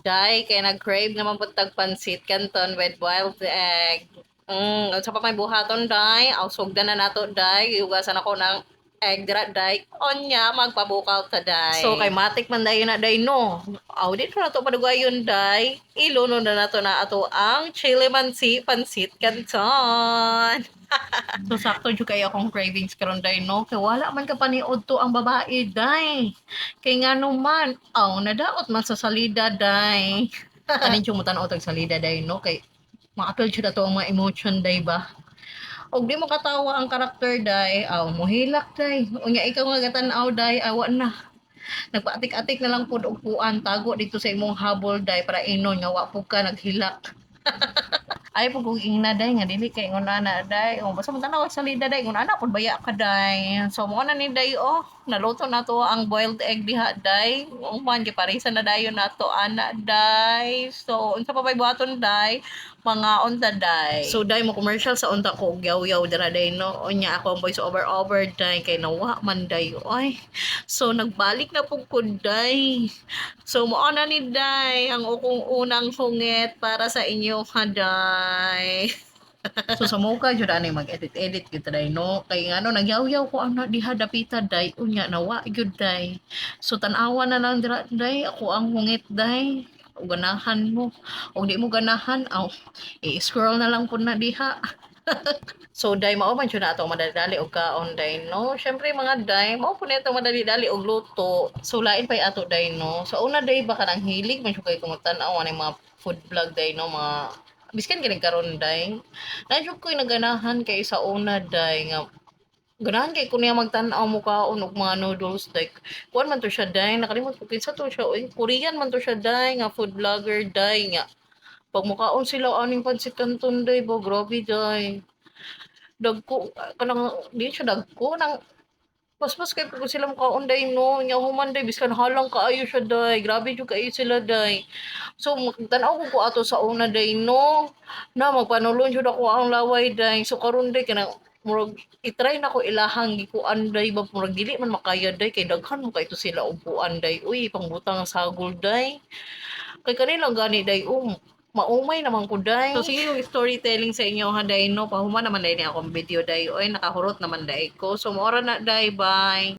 Day, kay nag-crave naman po tagpansit canton with boiled egg. At sa pa may buhaton, day. Ausugdan na nato, day. Iugasan ako ng egg dira, day. Onya, magpabukaw ta, day. So, kay matik man day na, day, no. Aw, dito na to padugayon, day. Iluno na nato na ato ang chili pansit canton. So, sakto jud kay akong cravings karon day, no? Kay wala man ka paniod to ang babae, day. Kay nga naman, nadaot man sa salida, day. Kanin yung mutan o tag salida, day, no? Kay ma-appeal jud ato ang mga emotion, day ba? Og di mo katawa ang karakter, day. Mohilak, day. Unya ikaw nga gatan-aw, day. Awa na. Nagpaatik-atik na lang pud og puan tago dito sa imong habol, day, para inon nga wa pud ka naghilak. Ay pug kung ingna day nga dili kay nguna na day. Basta man tanaw sa salida day nguna na pud baya ka day. So mo na ni day naluto na to ang boiled egg diha day. Man giparisan na dayon nato ana day. So unsa pa bay buhaton day? Mga unta day. So day mo commercial sa unta ko yaw-yaw dira day, no. Unya ako ang voice over day kay nawa man day. Ay. So nagbalik na pug ko day. So mo na ni day ang ukong unang hungit para sa inyo haday. So sa muka jud ani mag-edit gyud day, no. Kay ngano nagyaw-yaw ko ang diha dapita day unya nawa gyud day. So tan-awa na lang dira day ako ang hungit day. O ganahan mo. O di mo ganahan, i-scroll na lang po na diha. So, day, mao man siya na ito madali-dali og kaon, day, no? Siyempre, mga day, mao po na ito madali-dali og luto. So, lain pa ato, day, no? So, una, day, baka nang hilig, man siya kayo kumutan-aw, ano yung mga food vlog, day, no? Mga, biskan kinig karon day. Nadyo ko'y naganahan kay sa una, day, nga, ganahan kay kung niya magtanaw mo kaon og mga noodles, day. Kuan man to siya, day, nakalimot ko, kinsa to siya, uy, Korean man to siya, day, nga food vlogger, day, nga. Pag mukaon sila, aning pansit canton, day, bo, grabe, day dagko kanang di siya dagko nang mas kay pag sila makaon day, no nya human day biskan halang kaayo siya day, grabe jud kaayo sila day. So tan-aw ko ato sa una day, no na magpanulon jud ako ang laway day. So karon day kanang murag i-try na ko ilahang gikuan day ba murag dili man makaya day kay daghan mo kay to sila upuan day, uy pangbutang sa sagol day kay kanila gani day maumay naman ko day. So sige yung storytelling sa inyo ha day, no pahuman naman day ni akong video day, oy nakahurot naman day ko. So mora na day, bye.